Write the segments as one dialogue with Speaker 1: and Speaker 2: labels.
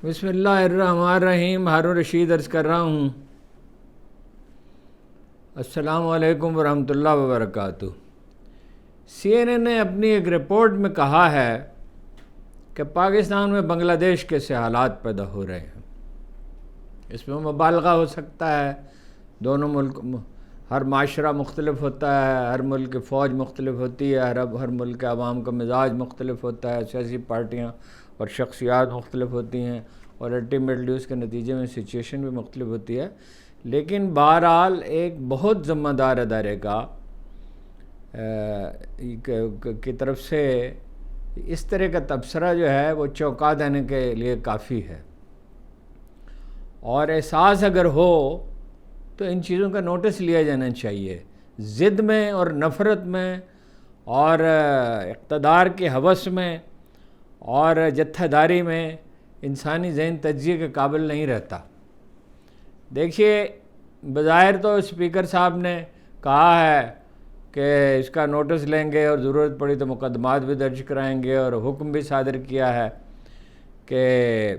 Speaker 1: بسم اللہ الرحمن الرحیم۔ ہارون رشید عرض کر رہا ہوں، السلام علیکم ورحمۃ اللہ وبرکاتہ۔ سی این این نے اپنی ایک رپورٹ میں کہا ہے کہ پاکستان میں بنگلہ دیش کے سے حالات پیدا ہو رہے ہیں۔ اس میں مبالغہ ہو سکتا ہے، دونوں ملک، ہر معاشرہ مختلف ہوتا ہے، ہر ملک کی فوج مختلف ہوتی ہے، ہر ملک کے عوام کا مزاج مختلف ہوتا ہے، سیاسی پارٹیاں اور شخصیات مختلف ہوتی ہیں، اور الٹیمیٹلی اس کے نتیجے میں سچویشن بھی مختلف ہوتی ہے۔ لیکن بہرحال ایک بہت ذمہ دار ادارے کی طرف سے اس طرح کا تبصرہ جو ہے وہ چونکا دینے کے لیے کافی ہے، اور احساس اگر ہو تو ان چیزوں کا نوٹس لیا جانا چاہیے۔ ضد میں اور نفرت میں اور اقتدار کے ہوس میں اور جتھہ داری میں انسانی ذہن تجزیے کے قابل نہیں رہتا۔ دیکھیے، بظاہر تو اسپیکر صاحب نے کہا ہے کہ اس کا نوٹس لیں گے اور ضرورت پڑی تو مقدمات بھی درج کرائیں گے، اور حکم بھی صادر کیا ہے کہ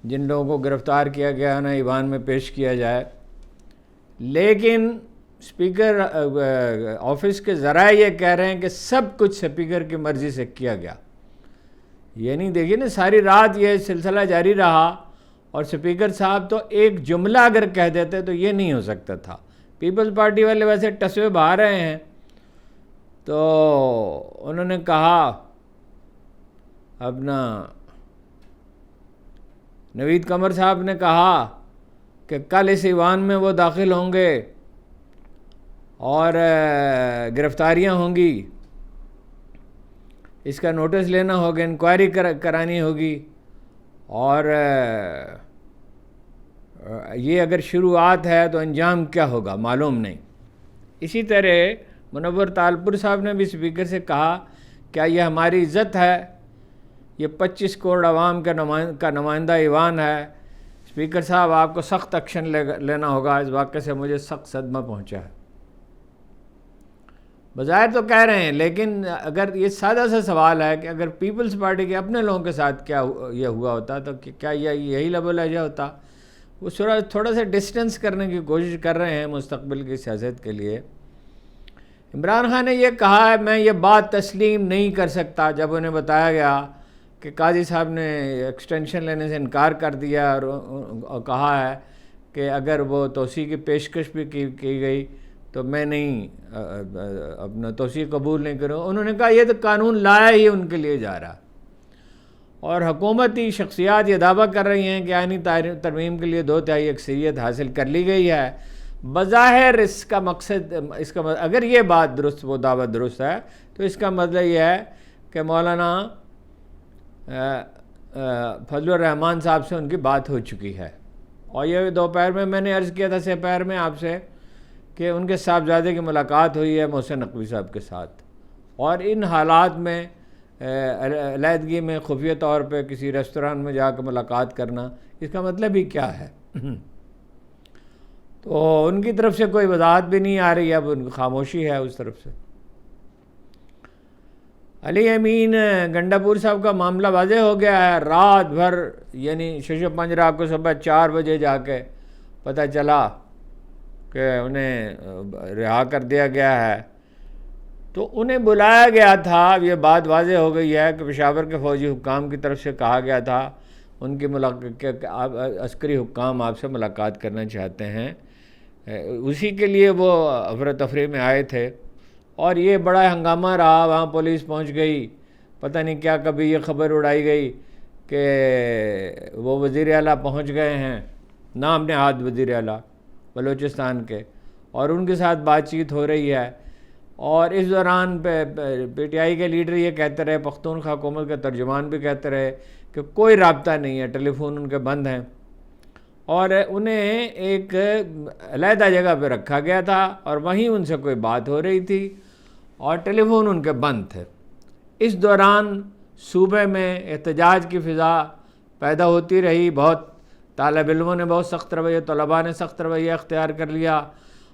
Speaker 1: جن لوگوں کو گرفتار کیا گیا انہیں ایوان میں پیش کیا جائے۔ لیکن اسپیکر آفس کے ذرائع یہ کہہ رہے ہیں کہ سب کچھ اسپیکر کی مرضی سے کیا گیا۔ یعنی دیکھیے نا، ساری رات یہ سلسلہ جاری رہا، اور اسپیکر صاحب تو ایک جملہ اگر کہہ دیتے تو یہ نہیں ہو سکتا تھا۔ پیپلز پارٹی والے ویسے ٹسوے بہا رہے ہیں، تو انہوں نے کہا، اپنا نوید قمر صاحب نے کہا کہ کل اس ایوان میں وہ داخل ہوں گے اور گرفتاریاں ہوں گی، اس کا نوٹس لینا ہوگا، انکوائری کرانی ہوگی، اور یہ اگر شروعات ہے تو انجام کیا ہوگا معلوم نہیں۔ اسی طرح منور تالپور صاحب نے بھی اسپیکر سے کہا، کیا یہ ہماری عزت ہے؟ یہ 25 کروڑ عوام کا نمائندہ ایوان ہے۔ اسپیکر صاحب، آپ کو سخت ایکشن لینا ہوگا، اس واقعے سے مجھے سخت صدمہ پہنچا ہے۔ بظاہر تو کہہ رہے ہیں، لیکن اگر یہ سادہ سا سوال ہے کہ اگر پیپلز پارٹی کے اپنے لوگوں کے ساتھ کیا یہ ہوا ہوتا تو کیا یہی لب و لہجہ ہوتا؟ وہ تھوڑا سا ڈسٹنس کرنے کی کوشش کر رہے ہیں مستقبل کی سیاست کے لیے۔ عمران خان نے یہ کہا ہے، میں یہ بات تسلیم نہیں کر سکتا، جب انہیں بتایا گیا کہ قاضی صاحب نے ایکسٹینشن لینے سے انکار کر دیا اور کہا ہے کہ اگر وہ توسیع کی پیشکش بھی کی گئی تو میں نہیں اپنا توسیع قبول نہیں کروں۔ انہوں نے کہا یہ تو قانون لایا ہی ان کے لیے جا رہا، اور حکومتی شخصیات یہ دعویٰ کر رہی ہیں کہ آئینی ترمیم کے لیے 2/3 اکثریت حاصل کر لی گئی ہے۔ بظاہر اس کا مقصد، اگر یہ بات درست، وہ دعویٰ درست ہے، تو اس کا مطلب یہ ہے کہ مولانا فضل الرحمان صاحب سے ان کی بات ہو چکی ہے۔ اور یہ دوپہر میں نے عرض کیا تھا سپہر میں آپ سے کہ ان کے صاحبزادے کی ملاقات ہوئی ہے محسن نقوی صاحب کے ساتھ، اور ان حالات میں علیحدگی میں خفیہ طور پہ کسی ریستوران میں جا کے ملاقات کرنا، اس کا مطلب ہی کیا ہے؟ تو ان کی طرف سے کوئی وضاحت بھی نہیں آ رہی، اب ان کی خاموشی ہے اس طرف سے۔ علی امین گنڈا پور صاحب کا معاملہ واضح ہو گیا ہے۔ رات بھر، یعنی ششو پنجرا کو صبح 4 بجے جا کے پتہ چلا کہ انہیں رہا کر دیا گیا ہے، تو انہیں بلایا گیا تھا۔ یہ بات واضح ہو گئی ہے کہ پشاور کے فوجی حکام کی طرف سے کہا گیا تھا ان کی عسکری حکام آپ سے ملاقات کرنا چاہتے ہیں، اسی کے لیے وہ افراتفری میں آئے تھے، اور یہ بڑا ہنگامہ رہا، وہاں پولیس پہنچ گئی، پتہ نہیں کیا، کبھی یہ خبر اڑائی گئی کہ وہ وزیر اعلیٰ پہنچ گئے ہیں، نام نہاد وزیر اعلیٰ بلوچستان کے، اور ان کے ساتھ بات چیت ہو رہی ہے۔ اور اس دوران پی ٹی آئی کے لیڈر یہ کہتے رہے، پختونخوا حکومت کے ترجمان بھی کہتے رہے کہ کوئی رابطہ نہیں ہے، ٹیلی فون ان کے بند ہیں، اور انہیں ایک علیحدہ جگہ پہ رکھا گیا تھا، اور وہیں ان سے کوئی بات ہو رہی تھی، اور ٹیلی فون ان کے بند تھے۔ اس دوران صوبے میں احتجاج کی فضا پیدا ہوتی رہی، بہت طالب علموں نے بہت سخت رویہ، طلباء نے سخت رویہ اختیار کر لیا،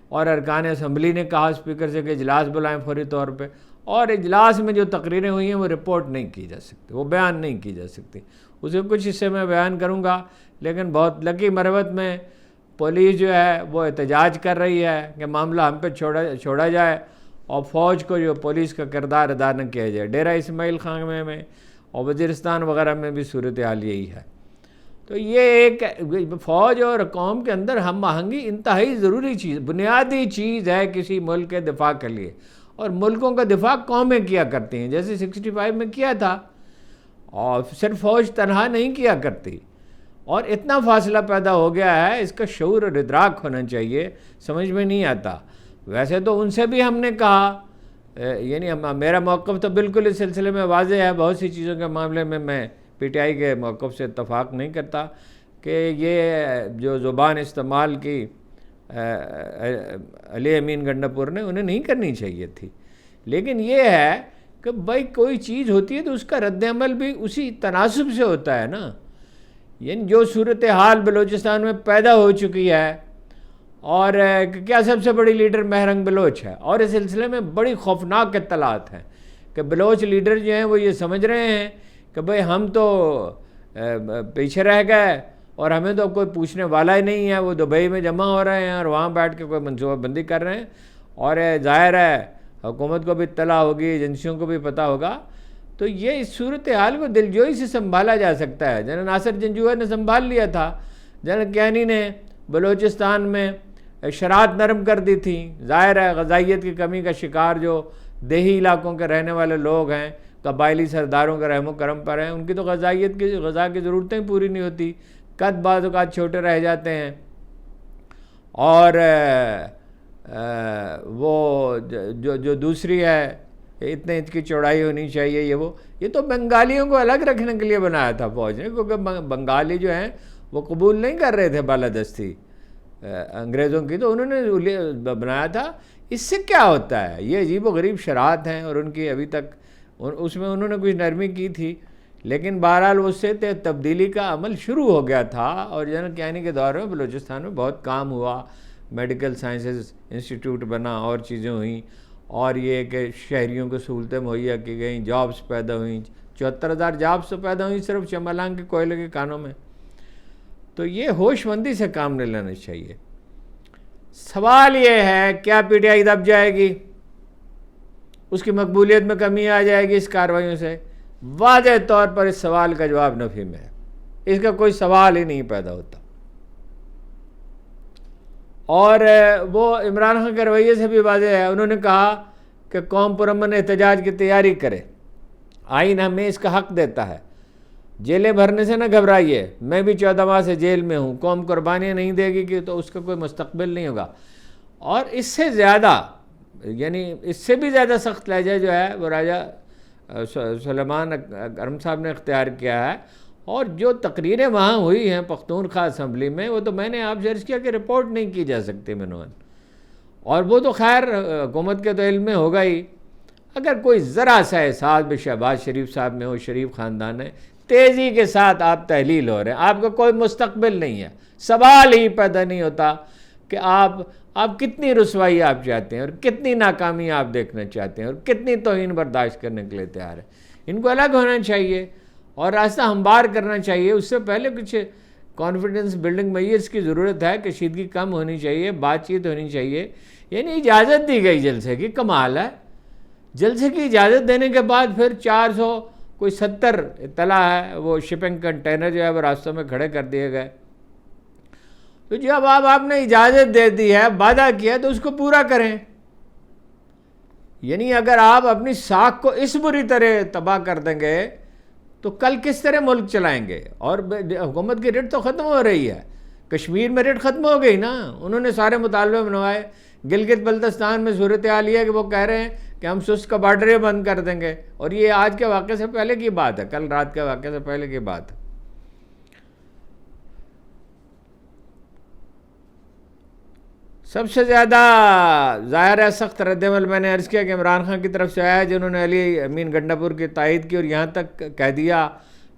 Speaker 1: اور ارکان اسمبلی نے کہا اسپیکر سے کہ اجلاس بلائیں فوری طور پہ، اور اجلاس میں جو تقریریں ہوئی ہیں وہ رپورٹ نہیں کی جا سکتی، وہ بیان نہیں کی جا سکتی. اسے کچھ حصے میں بیان کروں گا، لیکن بہت لکی مروت میں پولیس جو ہے وہ احتجاج کر رہی ہے کہ معاملہ ہم پہ چھوڑا جائے اور فوج کو جو پولیس کا کردار ادا نہ کیا جائے. ڈیرہ اسماعیل خان میں اور وزیرستان وغیرہ میں بھی صورتحال یہی ہے. تو یہ ایک فوج اور قوم کے اندر ہم آہنگی انتہائی ضروری چیز، بنیادی چیز ہے کسی ملک کے دفاع کے لیے. اور ملکوں کا دفاع قومیں کیا کرتی ہیں، جیسے 65 میں کیا تھا، اور صرف فوج تنہا نہیں کیا کرتی. اور اتنا فاصلہ پیدا ہو گیا ہے، اس کا شعور اور ادراک ہونا چاہیے، سمجھ میں نہیں آتا. ویسے تو ان سے بھی ہم نے کہا، یعنی میرا موقف تو بالکل اس سلسلے میں واضح ہے. بہت سی چیزوں کے معاملے میں پی ٹی آئی کے موقف سے اتفاق نہیں کرتا کہ یہ جو زبان استعمال کی علی امین گنڈاپور نے، انہیں نہیں کرنی چاہیے تھی. لیکن یہ ہے کہ بھائی کوئی چیز ہوتی ہے تو اس کا رد عمل بھی اسی تناسب سے ہوتا ہے نا. یعنی جو صورتحال بلوچستان میں پیدا ہو چکی ہے، اور کیا سب سے بڑی لیڈر مہرنگ بلوچ ہے، اور اس سلسلے میں بڑی خوفناک اطلاعات ہیں کہ بلوچ لیڈر جو ہیں وہ یہ سمجھ رہے ہیں کہ بھئی ہم تو پیچھے رہ گئے اور ہمیں تو کوئی پوچھنے والا ہی نہیں ہے. وہ دبئی میں جمع ہو رہے ہیں اور وہاں بیٹھ کے کوئی منصوبہ بندی کر رہے ہیں. اور ظاہر ہے حکومت کو بھی اطلاع ہوگی، ایجنسیوں کو بھی پتہ ہوگا. تو یہ اس صورتحال کو دلجوئی سے سنبھالا جا سکتا ہے. جنرل ناصر جنجوعہ نے سنبھال لیا تھا، جنرل کیانی نے بلوچستان میں شرائط نرم کر دی تھی. ظاہر ہے غذائیت کی کمی کا شکار جو دیہی علاقوں کے رہنے والے لوگ ہیں، قبائلی سرداروں کے رحم و کرم پر ہیں، ان کی تو غذا کی ضرورتیں پوری نہیں ہوتی، قد بعض اوقات چھوٹے رہ جاتے ہیں. اور وہ جو دوسری ہے، اتنے انچ کی چوڑائی ہونی چاہیے، یہ تو بنگالیوں کو الگ رکھنے کے لیے بنایا تھا فوج نے، کیونکہ بنگالی جو ہیں وہ قبول نہیں کر رہے تھے بالادستی انگریزوں کی، تو انہوں نے بنایا تھا. اس سے کیا ہوتا ہے؟ یہ عجیب و غریب شرائط ہیں، اور ان کی ابھی تک اس میں انہوں نے کچھ نرمی کی تھی، لیکن بہرحال اس سے تبدیلی کا عمل شروع ہو گیا تھا. اور جنرل کیانی کے دور میں بلوچستان میں بہت کام ہوا، میڈیکل سائنسز انسٹیٹیوٹ بنا، اور چیزیں ہوئیں، اور یہ کہ شہریوں کو سہولتیں مہیا کی گئیں، جابس پیدا ہوئیں. 74,000 جابس تو پیدا ہوئیں صرف چمالانگ کے کوئلے کے کانوں میں. تو یہ ہوش مندی سے کام نہیں لینا چاہیے. سوال یہ ہے کیا پی ٹی آئی دب جائے گی؟ اس کی مقبولیت میں کمی آ جائے گی اس کارروائیوں سے؟ واضح طور پر اس سوال کا جواب نفی میں ہے. اس کا کوئی سوال ہی نہیں پیدا ہوتا. اور وہ عمران خان کے رویے سے بھی واضح ہے. انہوں نے کہا کہ قوم پرامن احتجاج کی تیاری کرے، آئین ہمیں اس کا حق دیتا ہے، جیلیں بھرنے سے نہ گھبرائیے، میں بھی 14 ماہ سے جیل میں ہوں، قوم قربانیاں نہیں دے گی کہ تو اس کا کوئی مستقبل نہیں ہوگا. اور اس سے زیادہ، یعنی اس سے بھی زیادہ سخت لہجہ جو ہے وہ راجہ سلیمان اکرم صاحب نے اختیار کیا ہے. اور جو تقریریں وہاں ہوئی ہیں پختونخوا اسمبلی میں، وہ تو میں نے آپ سے عرض کیا کہ رپورٹ نہیں کی جا سکتی منوان. اور وہ تو خیر حکومت کے تو علم میں ہوگا ہی. اگر کوئی ذرا سا احساس بھی شہباز شریف صاحب میں ہو، شریف خاندان ہے، تیزی کے ساتھ آپ تحلیل ہو رہے ہیں. آپ کا کوئی مستقبل نہیں ہے. سوال ہی پیدا نہیں ہوتا کہ آپ کتنی رسوائی آپ چاہتے ہیں، اور کتنی ناکامی آپ دیکھنا چاہتے ہیں، اور کتنی توہین برداشت کرنے کے لیے تیار ہیں. ان کو الگ ہونا چاہیے اور راستہ ہموار کرنا چاہیے. اس سے پہلے کچھ کانفیڈنس بلڈنگ میں اس کی ضرورت ہے، کشیدگی کم ہونی چاہیے، بات چیت ہونی چاہیے. یعنی اجازت دی گئی جلسے کی، کمال ہے. جلسے کی اجازت دینے کے بعد پھر 470 اطلاع ہے وہ شپنگ کنٹینر جو ہے وہ راستوں میں کھڑے کر دیے گئے. تو جب آپ نے اجازت دے دی ہے، وعدہ کیا، تو اس کو پورا کریں. یعنی اگر آپ اپنی ساکھ کو اس بری طرح تباہ کر دیں گے تو کل کس طرح ملک چلائیں گے؟ اور حکومت کی ریٹ تو ختم ہو رہی ہے. کشمیر میں ریٹ ختم ہو گئی نا، انہوں نے سارے مطالبے منوائے. گلگت بلتستان میں صورتحال یہ ہے کہ وہ کہہ رہے ہیں کہ ہم سست کا بارڈر بند کر دیں گے. اور یہ آج کے واقعے سے پہلے کی بات ہے، کل رات کے واقعے سے پہلے کی بات ہے. سب سے زیادہ ظاہر ہے سخت رد عمل میں نے عرض کیا کہ عمران خان کی طرف سے آیا، جنہوں نے علی امین گنڈاپور کی تائید کی، اور یہاں تک کہہ دیا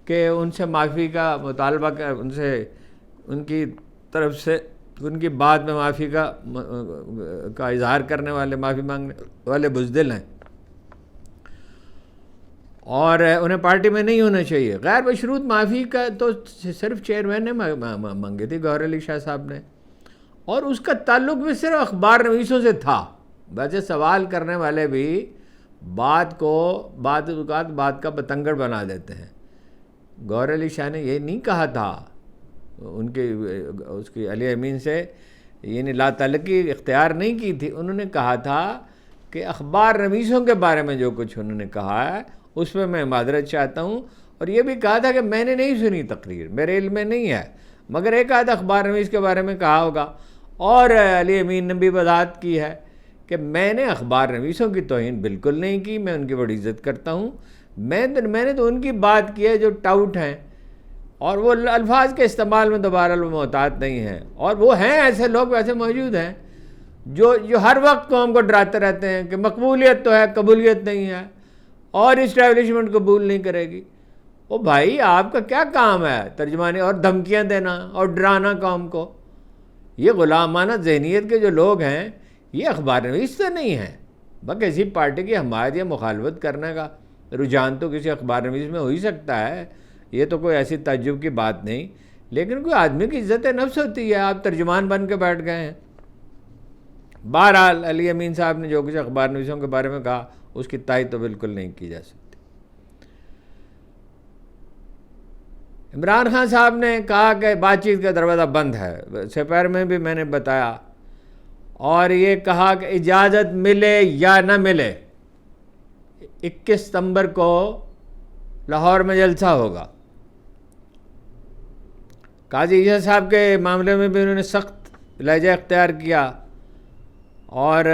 Speaker 1: کہ ان سے معافی کا مطالبہ ان سے، ان کی طرف سے ان کی بات میں معافی کا اظہار کرنے والے، معافی مانگنے والے بزدل ہیں. اور انہیں پارٹی میں نہیں ہونا چاہیے. غیر مشروط معافی کا تو صرف چیئرمین نے منگی تھی گوہر علی شاہ صاحب نے, اور اس کا تعلق بھی صرف اخبار نویسوں سے تھا. ویسے سوال کرنے والے بھی بات کا بتنگڑ بنا دیتے ہیں. گوہر علی شاہ نے یہ نہیں کہا تھا اس کی علی امین سے, یعنی لا تعلقی اختیار نہیں کی تھی. انہوں نے کہا تھا کہ اخبار نویسوں کے بارے میں جو کچھ انہوں نے کہا ہے اس میں معذرت چاہتا ہوں, اور یہ بھی کہا تھا کہ میں نے نہیں سنی تقریر, میرے علم میں نہیں ہے, مگر ایک آدھ اخبار نویس کے بارے میں کہا ہوگا. اور علی امین نے بھی وضاحت کی ہے کہ میں نے اخبار نویسوں کی توہین بالکل نہیں کی, میں ان کی بڑی عزت کرتا ہوں. میں نے تو ان کی بات کی ہے جو ٹاؤٹ ہیں, اور وہ الفاظ کے استعمال میں دوبارہ محتاط نہیں ہیں. اور وہ ہیں ایسے لوگ ویسے موجود ہیں جو ہر وقت قوم کو ڈراتے رہتے ہیں کہ مقبولیت تو ہے, قبولیت نہیں ہے, اور اسٹیبلشمنٹ قبول نہیں کرے گی. او بھائی, آپ کا کیا کام ہے ترجمانی اور دھمکیاں دینا اور ڈرانا قوم کو؟ یہ غلامانہ ذہنیت کے جو لوگ ہیں یہ اخبار نویس تو نہیں ہیں. کسی پارٹی کی حمایت یا مخالفت کرنے کا رجحان تو کسی اخبار نویس میں ہو ہی سکتا ہے, یہ تو کوئی ایسی تعجب کی بات نہیں. لیکن کوئی آدمی کی عزت نفس ہوتی ہے, آپ ترجمان بن کے بیٹھ گئے ہیں. بہرحال علی امین صاحب نے جو کچھ اخبار نویسوں کے بارے میں کہا اس کی تائید تو بالکل نہیں کی جا سکتی. عمران خان صاحب نے کہا کہ بات چیت کا دروازہ بند ہے, سپہر میں بھی میں نے بتایا, اور یہ کہا کہ اجازت ملے یا نہ ملے 21 ستمبر کو لاہور میں جلسہ ہوگا. قاضی عیسیٰ صاحب کے معاملے میں بھی انہوں نے سخت لہجہ اختیار کیا, اور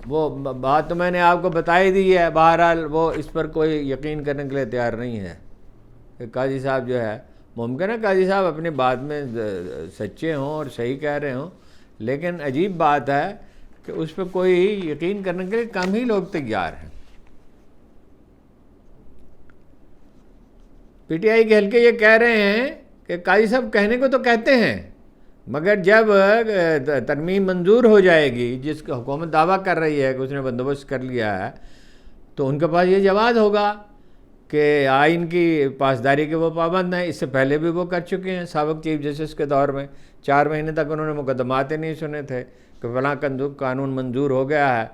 Speaker 1: وہ بات تو میں نے آپ کو بتائی دی ہے. بہرحال وہ اس پر کوئی یقین کرنے کے لیے تیار نہیں ہے کہ قاضی صاحب جو ہے, ممکن ہے قاضی صاحب اپنی بات میں سچے ہوں اور صحیح کہہ رہے ہوں, لیکن عجیب بات ہے کہ اس پہ کوئی یقین کرنے کے لیے کم ہی لوگ تیار ہیں. پی ٹی آئی کے حلقے یہ کہہ رہے ہیں کہ قاضی صاحب کہنے کو تو کہتے ہیں, مگر جب ترمیم منظور ہو جائے گی, جس کا حکومت دعویٰ کر رہی ہے کہ اس نے بندوبست کر لیا ہے, تو ان کے پاس یہ جواز ہوگا کہ آئین کی پاسداری کے وہ پابند ہیں. اس سے پہلے بھی وہ کر چکے ہیں. سابق چیف جسٹس کے دور میں 4 مہینے تک انہوں نے مقدمات ہی نہیں سنے تھے کہ فلاں قانون منظور ہو گیا ہے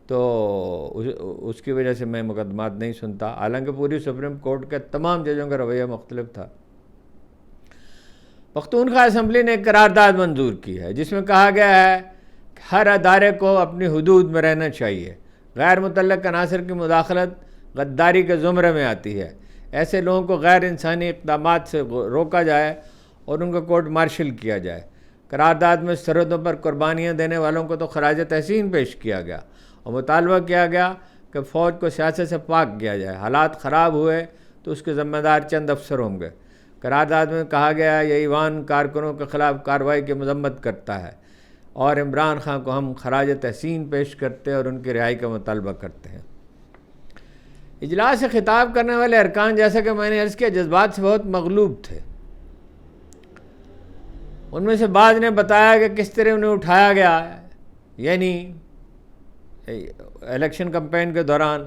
Speaker 1: تو اس کی وجہ سے میں مقدمات نہیں سنتا, حالانکہ پوری سپریم کورٹ کے تمام ججوں کا رویہ مختلف تھا. پختونخوا اسمبلی نے ایک قرارداد منظور کی ہے جس میں کہا گیا ہے کہ ہر ادارے کو اپنی حدود میں رہنا چاہیے. غیر متعلق عناصر کی مداخلت غداری کے زمرے میں آتی ہے. ایسے لوگوں کو غیر انسانی اقدامات سے روکا جائے اور ان کو کورٹ مارشل کیا جائے. قرارداد میں سرحدوں پر قربانیاں دینے والوں کو تو خراج تحسین پیش کیا گیا اور مطالبہ کیا گیا کہ فوج کو سیاست سے پاک کیا جائے. حالات خراب ہوئے تو اس کے ذمہ دار چند افسر ہوں گے. قرارداد میں کہا گیا ہے یہ ایوان کارکنوں کے خلاف کارروائی کی مذمت کرتا ہے, اور عمران خان کو ہم خراج تحسین پیش کرتے اور ان کی رہائی کا مطالبہ کرتے ہیں. اجلاس سے خطاب کرنے والے ارکان, جیسا کہ میں نے عرض کیا, جذبات سے بہت مغلوب تھے. ان میں سے بعض نے بتایا کہ کس طرح انہیں اٹھایا گیا, یعنی الیکشن کمپین کے دوران,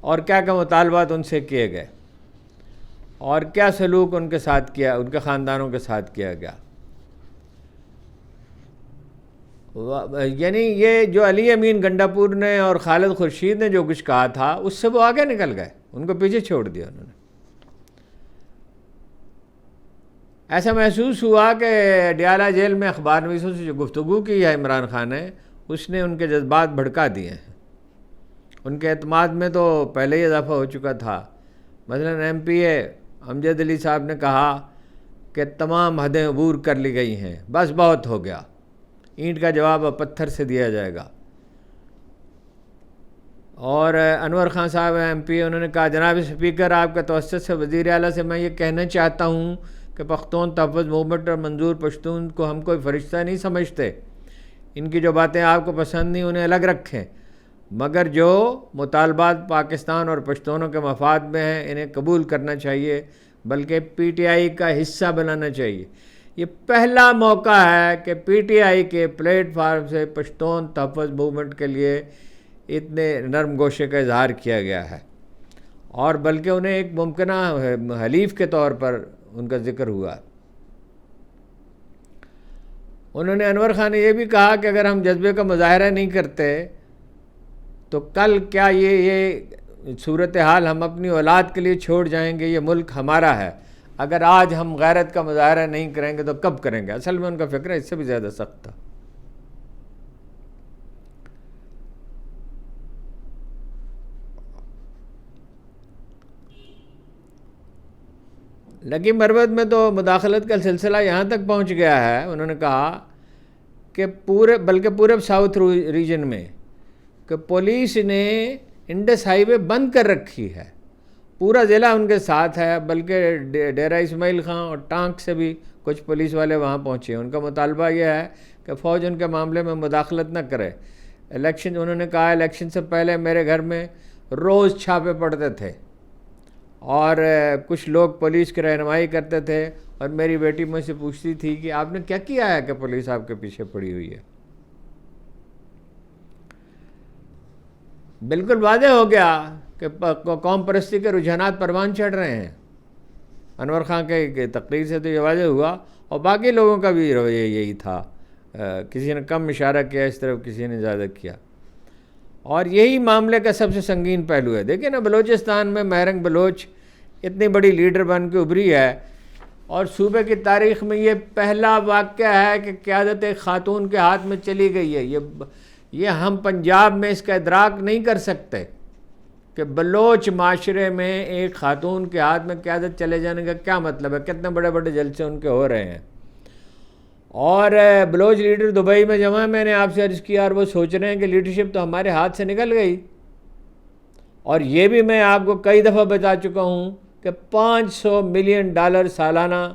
Speaker 1: اور کیا کیا مطالبات ان سے کیے گئے اور کیا سلوک ان کے ساتھ کیا, ان کے خاندانوں کے ساتھ کیا گیا. یعنی یہ جو علی امین گنڈاپور نے اور خالد خورشید نے جو کچھ کہا تھا اس سے وہ آگے نکل گئے, ان کو پیچھے چھوڑ دیا انہوں نے. ایسا محسوس ہوا کہ ڈیالہ جیل میں اخبار نویسوں سے جو گفتگو کی ہے عمران خان نے, اس نے ان کے جذبات بھڑکا دیے ہیں. ان کے اعتماد میں تو پہلے ہی اضافہ ہو چکا تھا. مثلا ایم پی اے امجد علی صاحب نے کہا کہ تمام حدیں عبور کر لی گئی ہیں, بس بہت ہو گیا, اینٹ کا جواب اب پتھر سے دیا جائے گا. اور انور خان صاحب ایم پی, انہوں نے کہا جناب اسپیکر, آپ کے توسط سے وزیر اعلیٰ سے میں یہ کہنا چاہتا ہوں کہ پختون تحفظ موومنٹ اور منظور پشتون کو ہم کوئی فرشتہ نہیں سمجھتے. ان کی جو باتیں آپ کو پسند نہیں انہیں الگ رکھیں, مگر جو مطالبات پاکستان اور پشتونوں کے مفاد میں ہیں انہیں قبول کرنا چاہیے, بلکہ پی ٹی آئی کا حصہ بنانا چاہیے. یہ پہلا موقع ہے کہ پی ٹی آئی کے پلیٹ فارم سے پشتون تحفظ موومنٹ کے لیے اتنے نرم گوشے کا اظہار کیا گیا ہے، اور بلکہ انہیں ایک ممکنہ حلیف کے طور پر ان کا ذکر ہوا۔ انہوں نے انور خان نے یہ بھی کہا کہ اگر ہم جذبے کا مظاہرہ نہیں کرتے تو کل کیا یہ صورتحال ہم اپنی اولاد کے لیے چھوڑ جائیں گے؟ یہ ملک ہمارا ہے، اگر آج ہم غیرت کا مظاہرہ نہیں کریں گے تو کب کریں گے؟ اصل میں ان کا فکر اس سے بھی زیادہ سخت تھا۔ لکی مربت میں تو مداخلت کا سلسلہ یہاں تک پہنچ گیا ہے، انہوں نے کہا کہ بلکہ پورے ساؤتھ ریجن میں کہ پولیس نے انڈس ہائی وے بند کر رکھی ہے، پورا ضلع ان کے ساتھ ہے، بلکہ ڈیرہ اسماعیل خان اور ٹانک سے بھی کچھ پولیس والے وہاں پہنچے۔ ان کا مطالبہ یہ ہے کہ فوج ان کے معاملے میں مداخلت نہ کرے۔ انہوں نے کہا الیکشن سے پہلے میرے گھر میں روز چھاپے پڑتے تھے اور کچھ لوگ پولیس کی رہنمائی کرتے تھے، اور میری بیٹی مجھ سے پوچھتی تھی کہ آپ نے کیا کیا ہے کہ پولیس آپ کے پیچھے پڑی ہوئی ہے۔ بالکل واضح ہو گیا کہ قوم پرستی کے رجحانات پروان چڑھ رہے ہیں۔ انور خان کے تقریر سے تو یہ واضح ہوا، اور باقی لوگوں کا بھی رویہ یہی تھا، کسی نے کم اشارہ کیا اس طرف، کسی نے زیادہ کیا، اور یہی معاملے کا سب سے سنگین پہلو ہے۔ دیکھیں نا، بلوچستان میں مہرنگ بلوچ اتنی بڑی لیڈر بن کے ابھری ہے، اور صوبے کی تاریخ میں یہ پہلا واقعہ ہے کہ قیادت ایک خاتون کے ہاتھ میں چلی گئی ہے۔ یہ ہم پنجاب میں اس کا ادراک نہیں کر سکتے کہ بلوچ معاشرے میں ایک خاتون کے ہاتھ میں قیادت چلے جانے کا کیا مطلب ہے، کتنے بڑے بڑے جلسے ان کے ہو رہے ہیں۔ اور بلوچ لیڈر دبئی میں جمع، میں نے آپ سے عرض کیا، اور وہ سوچ رہے ہیں کہ لیڈرشپ تو ہمارے ہاتھ سے نکل گئی۔ اور یہ بھی میں آپ کو کئی دفعہ بتا چکا ہوں کہ $500 ملین سالانہ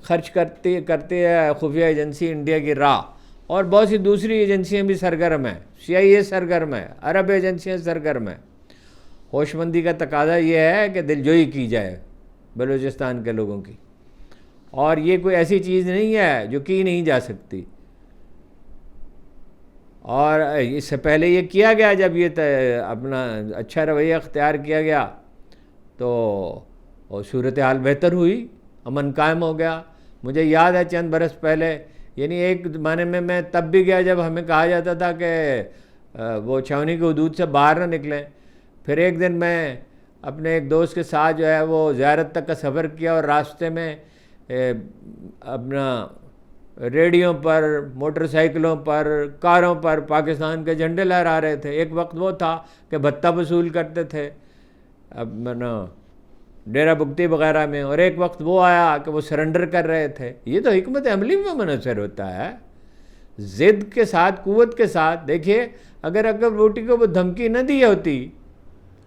Speaker 1: خرچ کرتی ہے خفیہ ایجنسی انڈیا کی راہ، اور بہت سی دوسری ایجنسیاں بھی سرگرم ہیں، CIA سرگرم ہے، عرب ایجنسیاں سرگرم ہیں۔ ہوش مندی کا تقاضا یہ ہے کہ دلجوئی کی جائے بلوچستان کے لوگوں کی، اور یہ کوئی ایسی چیز نہیں ہے جو کی نہیں جا سکتی۔ اور اس سے پہلے یہ کیا گیا، جب یہ اپنا اچھا رویہ اختیار کیا گیا تو صورتحال بہتر ہوئی، امن قائم ہو گیا۔ مجھے یاد ہے چند برس پہلے، یعنی ایک زمانے میں تب بھی گیا جب ہمیں کہا جاتا تھا کہ وہ چھاونی کی حدود سے باہر نہ نکلیں۔ پھر ایک دن میں اپنے ایک دوست کے ساتھ جو ہے وہ زیارت تک کا سفر کیا، اور راستے میں اپنا ریڈیوں پر، موٹر سائیکلوں پر، کاروں پر پاکستان کے جھنڈے لہرا رہے تھے۔ ایک وقت وہ تھا کہ بھتہ وصول کرتے تھے ڈیرہ بگٹی وغیرہ میں، اور ایک وقت وہ آیا کہ وہ سرنڈر کر رہے تھے۔ یہ تو حکمت عملی میں منحصر ہوتا ہے، ضد کے ساتھ، قوت کے ساتھ۔ دیکھیے، اگر بگٹی کو وہ دھمکی نہ دی ہوتی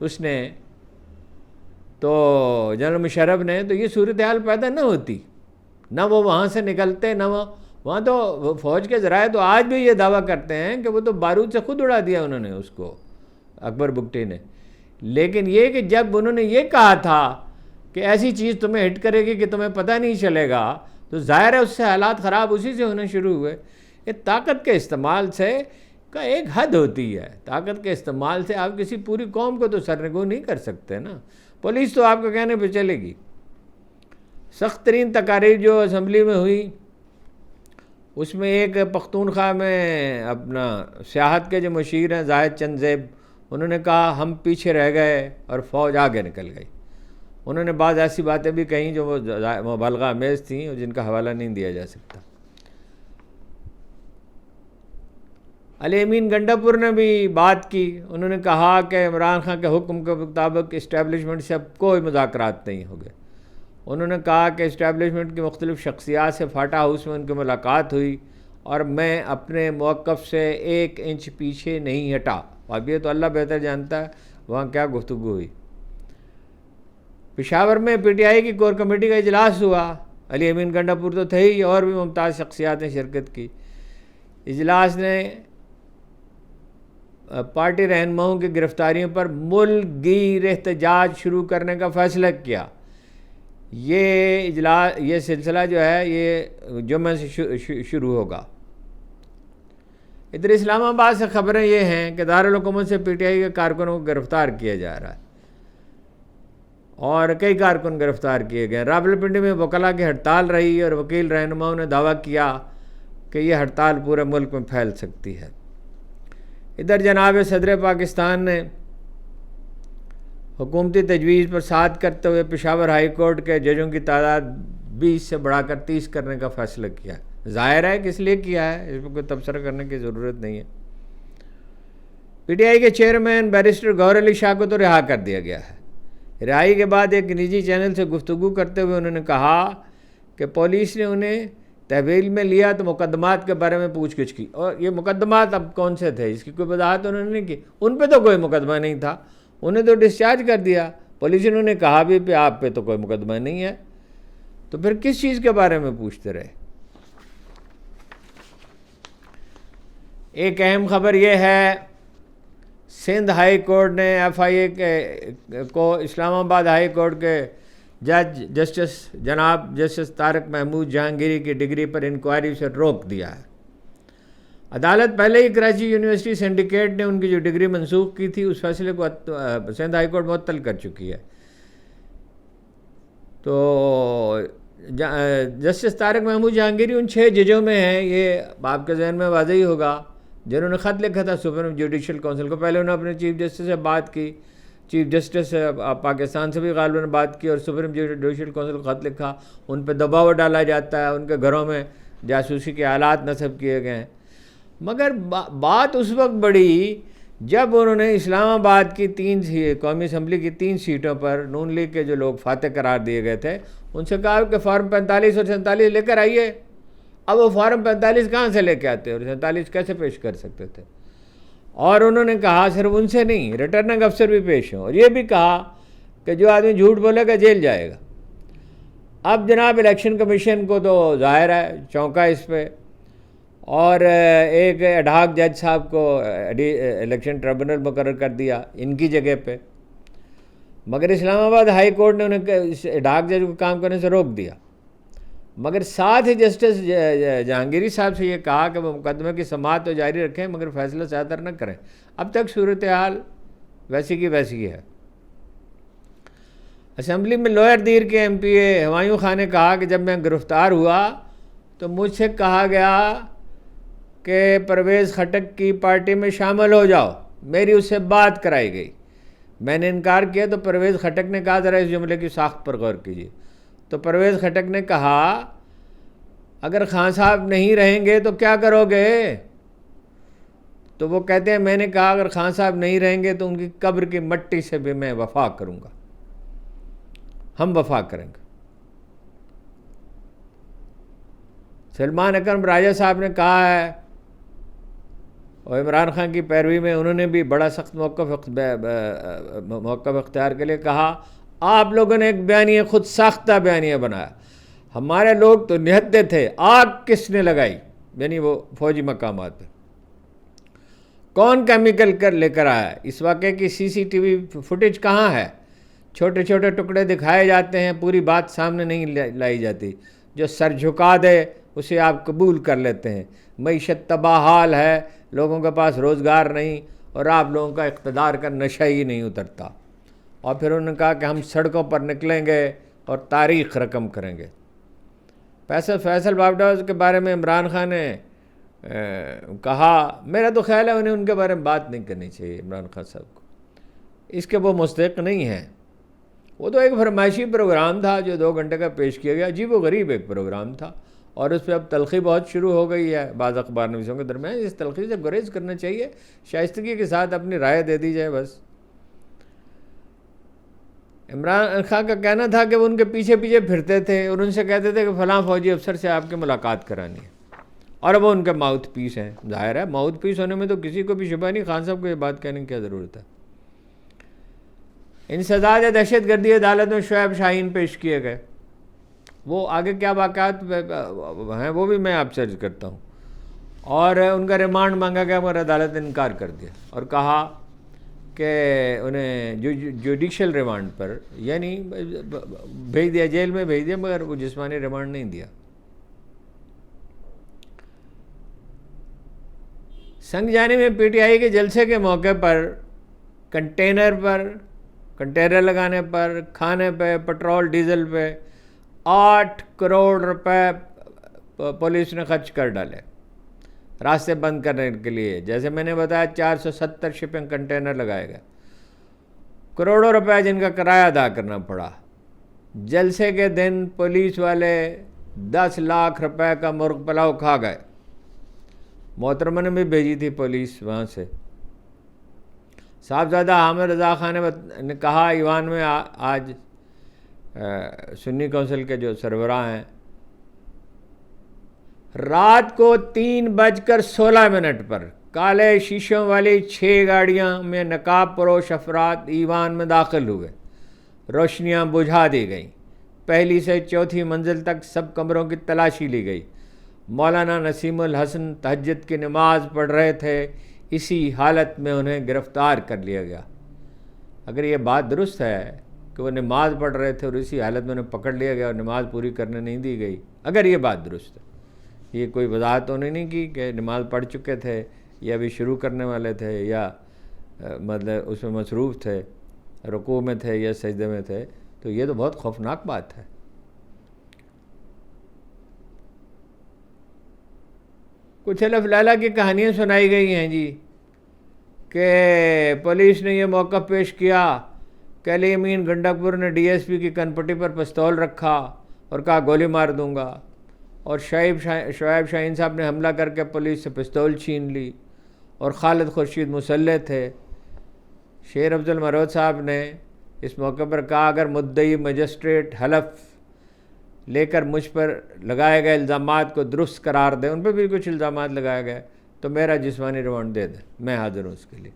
Speaker 1: اس نے، تو جنرل مشرف نے، تو یہ صورتحال پیدا نہ ہوتی، نہ وہ وہاں سے نکلتے، نہ وہاں تو فوج کے ذرائع تو آج بھی یہ دعویٰ کرتے ہیں کہ وہ تو بارود سے خود اڑا دیا انہوں نے اس کو، اکبر بگٹی نے۔ لیکن یہ کہ جب انہوں نے یہ کہا تھا کہ ایسی چیز تمہیں ہٹ کرے گی کہ تمہیں پتہ نہیں چلے گا، تو ظاہر ہے اس سے حالات خراب اسی سے ہونے شروع ہوئے۔ یہ طاقت کے استعمال سے کا ایک حد ہوتی ہے، طاقت کے استعمال سے آپ کسی پوری قوم کو تو سرنگو نہیں کر سکتے نا۔ پولیس تو آپ کے کہنے پہ چلے گی۔ سخت ترین تقاریر جو اسمبلی میں ہوئی، اس میں ایک پختونخوا میں اپنا سیاحت کے جو مشیر ہیں زاہد چند زیب، انہوں نے کہا ہم پیچھے رہ گئے اور فوج آگے نکل گئی۔ انہوں نے بعض ایسی باتیں بھی کہیں جو وہ مبالغہ آمیز تھیں اور جن کا حوالہ نہیں دیا جا سکتا۔ علی امین گنڈا پور نے بھی بات کی، انہوں نے کہا کہ عمران خان کے حکم کے مطابق اسٹیبلشمنٹ سے اب کوئی مذاکرات نہیں ہو گئے۔ انہوں نے کہا کہ اسٹیبلشمنٹ کی مختلف شخصیات سے فاٹا ہاؤس میں ان کی ملاقات ہوئی، اور میں اپنے موقف سے 1 انچ پیچھے نہیں ہٹا۔ اب یہ تو اللہ بہتر جانتا ہے وہاں کیا گفتگو ہوئی۔ پشاور میں PTI کی کور کمیٹی کا اجلاس ہوا، علی امین گنڈا پور تو تھے ہی، اور بھی ممتاز شخصیات نے شرکت کی۔ اجلاس نے پارٹی رہنماؤں کی گرفتاریوں پر ملک گیر احتجاج شروع کرنے کا فیصلہ کیا۔ یہ سلسلہ جو ہے یہ جمعہ سے شروع ہوگا۔ ادھر اسلام آباد سے خبریں یہ ہیں کہ دارالحکومت سے پی ٹی آئی کے کارکنوں کو گرفتار کیا جا رہا ہے اور کئی کارکن گرفتار کیے گئے. راولپنڈی میں وکلاء کی ہڑتال رہی اور وکیل رہنماؤں نے دعویٰ کیا کہ یہ ہڑتال پورے ملک میں پھیل سکتی ہے. ادھر جناب صدر پاکستان نے حکومتی تجویز پر ساتھ کرتے ہوئے پشاور ہائی کورٹ کے ججوں کی تعداد 20 سے بڑھا کر 30 کرنے کا فیصلہ کیا. ظاہر ہے کس لیے کیا ہے, اس میں کوئی تبصرہ کرنے کی ضرورت نہیں ہے. پی ٹی آئی کے چیئرمین بیرسٹر گور علی شاہ کو تو رہا کر دیا گیا ہے. رہائی کے بعد ایک نجی چینل سے گفتگو کرتے ہوئے انہوں نے کہا کہ پولیس نے انہیں تحویل میں لیا تو مقدمات کے بارے میں پوچھ گچھ کی, اور یہ مقدمات اب کون سے تھے اس کی کوئی وضاحت انہوں نے نہیں کی. ان پہ تو کوئی مقدمہ نہیں تھا, انہیں تو ڈسچارج کر دیا. پولیس نے انہوں نے کہا بھی کہ آپ پہ تو کوئی مقدمہ نہیں ہے, تو پھر کس چیز کے بارے میں پوچھتے رہے. ایک اہم خبر یہ ہے, سندھ ہائی کورٹ نے ایف آئی اے کو اسلام آباد ہائی کورٹ کے جج جسٹس طارق محمود جہانگیری کی ڈگری پر انکوائری سے روک دیا ہے. عدالت پہلے ہی کراچی یونیورسٹی سنڈیکیٹ نے ان کی جو ڈگری منسوخ کی تھی اس فیصلے کو سندھ ہائی کورٹ معطل کر چکی ہے. تو جسٹس طارق محمود جہانگیری ان 6 ججوں میں ہیں, یہ آپ کے ذہن میں واضح ہی ہوگا, جنہوں نے خط لکھا تھا سپریم جوڈیشل کونسل کو. پہلے انہوں نے اپنے چیف جسٹس سے بات کی, چیف جسٹس پاکستان سے بھی غالباً بات کی, اور سپریم جوڈیشل کونسل کو خط لکھا. ان پہ دباؤ ڈالا جاتا ہے, ان کے گھروں میں جاسوسی کے آلات نصب کیے گئے ہیں. مگر بات اس وقت بڑھی جب انہوں نے اسلام آباد کی 3 قومی اسمبلی کی 3 سیٹوں پر نون لیگ کے جو لوگ فاتح قرار دیے گئے تھے ان سے کہا کہ فارم 45 اور 47 لے کر آئیے. اب وہ فارم 45 کہاں سے لے کے آتے اور 47 کیسے پیش کر سکتے تھے؟ اور انہوں نے کہا صرف ان سے نہیں, ریٹرننگ افسر بھی پیش ہوں, اور یہ بھی کہا کہ جو آدمی جھوٹ بولے گا جیل جائے گا. اب جناب الیکشن کمیشن کو تو ظاہر ہے چونکا اس پہ, اور ایک ایڈہاک جج صاحب کو الیکشن ٹریبونل مقرر کر دیا ان کی جگہ پہ. مگر اسلام آباد ہائی کورٹ نے انہیں ایڈہاک جج کو کام کرنے سے روک دیا. مگر ساتھ ہی جسٹس جہانگیری صاحب سے یہ کہا کہ وہ مقدمے کی سماعت تو جاری رکھیں مگر فیصلہ صادر نہ کریں. اب تک صورتحال ویسی کی ویسی ہے. اسمبلی میں لوئر دیر کے ایم پی اے ہمایوں خان نے کہا کہ جب میں گرفتار ہوا تو مجھ سے کہا گیا کہ پرویز خٹک کی پارٹی میں شامل ہو جاؤ. میری اس سے بات کرائی گئی, میں نے انکار کیا تو پرویز خٹک نے کہا ذرا اس جملے کی ساخت پر غور کیجیے. تو پرویز خٹک نے کہا اگر خان صاحب نہیں رہیں گے تو کیا کرو گے؟ تو وہ کہتے ہیں میں نے کہا اگر خان صاحب نہیں رہیں گے تو ان کی قبر کی مٹی سے بھی میں وفا کروں گا, ہم وفا کریں گے. سلمان اکرم راجہ صاحب نے کہا ہے, اور عمران خان کی پیروی میں انہوں نے بھی بڑا سخت موقف اختیار کے لیے کہا آپ لوگوں نے ایک بیانیہ خود ساختہ بیانیہ بنایا, ہمارے لوگ تو نہتے تھے, آگ کس نے لگائی؟ یعنی وہ فوجی مقامات پہ. کون کیمیکل لے کر آیا؟ اس واقعے کی سی سی ٹی وی فوٹیج کہاں ہے؟ چھوٹے چھوٹے ٹکڑے دکھائے جاتے ہیں, پوری بات سامنے نہیں لائی جاتی. جو سر جھکا دے اسے آپ قبول کر لیتے ہیں. معیشت تباہ حال ہے, لوگوں کے پاس روزگار نہیں, اور آپ لوگوں کا اقتدار کا نشہ ہی نہیں اترتا. اور پھر انہوں نے کہا کہ ہم سڑکوں پر نکلیں گے اور تاریخ رقم کریں گے. فیصل بابڈاز کے بارے میں عمران خان نے کہا, میرا تو خیال ہے انہیں ان کے بارے میں بات نہیں کرنی چاہیے عمران خان صاحب کو, اس کے وہ مستحق نہیں ہیں. وہ تو ایک فرمائشی پروگرام تھا جو 2 گھنٹے کا پیش کیا گیا, عجیب و غریب ایک پروگرام تھا, اور اس پہ اب تلخی بہت شروع ہو گئی ہے بعض اخبار نویسوں کے درمیان. اس تلخی سے گریز کرنا چاہیے, شائستگی کے ساتھ اپنی رائے دے دی جائے بس. عمران خان کا کہنا تھا کہ وہ ان کے پیچھے پیچھے پھرتے تھے اور ان سے کہتے تھے کہ فلاں فوجی افسر سے آپ کی ملاقات کرانی ہے, اور وہ ان کے ماؤتھ پیس ہیں. ظاہر ہے ماؤتھ پیس ہونے میں تو کسی کو بھی شبہ نہیں, خان صاحب کو یہ بات کہنے کی کیا ضرورت ہے. انسداد دہشت گردی عدالت میں شعیب شاہین پیش کیے گئے. وہ آگے کیا واقعات ہیں وہ بھی میں آپ سے عرض کرتا ہوں. اور ان کا ریمانڈ مانگا گیا مگر عدالت نے انکار کر دیا اور کہا کہ انہیں جوڈیشل ریمانڈ پر یعنی بھیج دیا, جیل میں بھیج دیا, مگر وہ جسمانی ریمانڈ نہیں دیا. سنگ جانی میں پی ٹی آئی کے جلسے کے موقع پر کنٹینر لگانے پر، کھانے پہ، پٹرول ڈیزل پہ 8 کروڑ روپے پولیس نے خرچ کر ڈالے راستے بند کرنے کے لیے. جیسے میں نے بتایا 470 شپنگ کنٹینر لگائے گئے، کروڑوں روپے جن کا کرایہ ادا کرنا پڑا. جلسے کے دن پولیس والے 10 لاکھ روپے کا مرغ پلاؤ کھا گئے. محترمہ نے بھی بھیجی تھی پولیس وہاں سے. صاحبزادہ حامد رضا خان نے کہا ایوان میں آج سنی کونسل کے جو سربراہ ہیں، رات کو 3:16 پر کالے شیشوں والی 6 گاڑیاں میں نقاب پوش افراد ایوان میں داخل ہوئے. روشنیاں بجھا دی گئیں. پہلی سے چوتھی منزل تک سب کمروں کی تلاشی لی گئی. مولانا نسیم الحسن تہجد کی نماز پڑھ رہے تھے. اسی حالت میں انہیں گرفتار کر لیا گیا. اگر یہ بات درست ہے کہ وہ نماز پڑھ رہے تھے اور اسی حالت میں انہیں پکڑ لیا گیا اور نماز پوری کرنے نہیں دی گئی، اگر یہ بات درست ہے، یہ کوئی وضاحت تو نہیں کی کہ نماز پڑھ چکے تھے یا ابھی شروع کرنے والے تھے یا مطلب اس میں مصروف تھے، رکوع میں تھے یا سجدے میں تھے، تو یہ تو بہت خوفناک بات ہے. کچھ الف لیلا کی کہانیاں سنائی گئی ہیں جی کہ پولیس نے یہ موقف پیش کیا کہ علی امین گنڈک پور نے ڈی ایس پی کی کنپٹی پر پستول رکھا اور کہا گولی مار دوں گا، اور شعیب شاہین صاحب نے حملہ کر کے پولیس سے پستول چھین لی، اور خالد خورشید مسلح تھے. شیر افضل مرود صاحب نے اس موقع پر کہا اگر مدعی مجسٹریٹ حلف لے کر مجھ پر لگائے گئے الزامات کو درست قرار دیں، ان پہ بھی کچھ الزامات لگائے گئے، تو میرا جسمانی ریمانڈ دے دیں، میں حاضر ہوں اس کے لیے.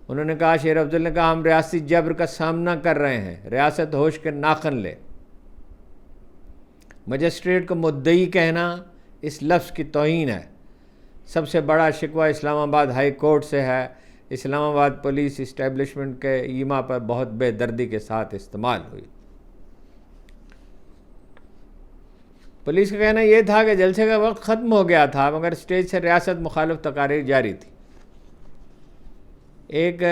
Speaker 1: انہوں نے کہا، شیر افضل نے کہا ہم ریاستی جبر کا سامنا کر رہے ہیں، ریاست ہوش کے ناخن لے. مجسٹریٹ کو مدعی کہنا اس لفظ کی توہین ہے. سب سے بڑا شکوہ اسلام آباد ہائی کورٹ سے ہے. اسلام آباد پولیس اسٹیبلشمنٹ کے ایما پر بہت بے دردی کے ساتھ استعمال ہوئی. پولیس کا کہنا یہ تھا کہ جلسے کا وقت ختم ہو گیا تھا مگر اسٹیج سے ریاست مخالف تقاریر جاری تھی. ایک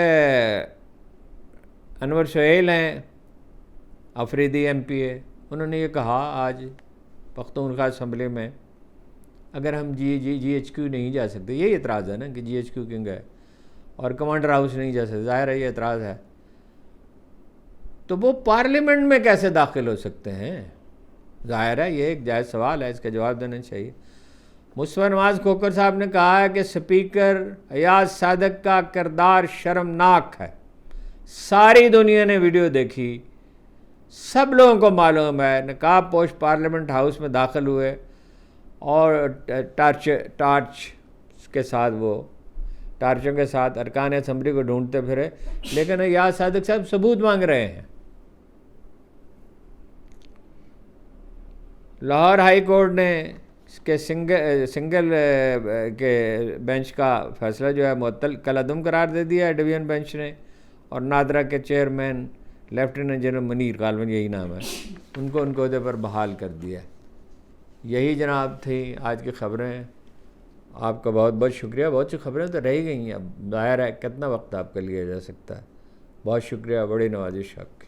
Speaker 1: انور سہیل ہیں افریدی ایم پی اے، انہوں نے یہ کہا آج پختونخوا اسمبلی میں اگر ہم جی ایچ کیو نہیں جا سکتے، یہی اعتراض ہے نا کہ جی ایچ کیو کیوں گئے اور کمانڈر ہاؤس نہیں جا سکتے، ظاہر ہے یہ اعتراض ہے، تو وہ پارلیمنٹ میں کیسے داخل ہو سکتے ہیں؟ ظاہر ہے یہ ایک جائز سوال ہے، اس کا جواب دینا چاہیے. مصطفیٰ نواز کھوکھر صاحب نے کہا ہے کہ اسپیکر ایاز صادق کا کردار شرمناک ہے. ساری دنیا نے ویڈیو دیکھی، سب لوگوں کو معلوم ہے، نقاب پوش پارلیمنٹ ہاؤس میں داخل ہوئے اور ٹارچ کے ساتھ وہ ٹارچوں کے ساتھ ارکان اسمبلی کو ڈھونڈتے پھرے، لیکن ایاز صادق صاحب ثبوت مانگ رہے ہیں. لاہور ہائی کورٹ نے کہ سنگل کے بینچ کا فیصلہ جو ہے معطل کالعدم قرار دے دیا ہے ڈویژن بینچ نے، اور نادرا کے چیئرمین لیفٹیننٹ جنرل منیر غالباً یہی نام ہے، ان کو ان کے عہدے پر بحال کر دیا. یہی جناب تھی آج کی خبریں. آپ کا بہت بہت شکریہ. بہت سی خبریں تو رہ گئی ہیں، اب ظاہر ہے کتنا وقت آپ کے لیے جا سکتا ہے. بہت شکریہ، بڑی نوازش آپ کی.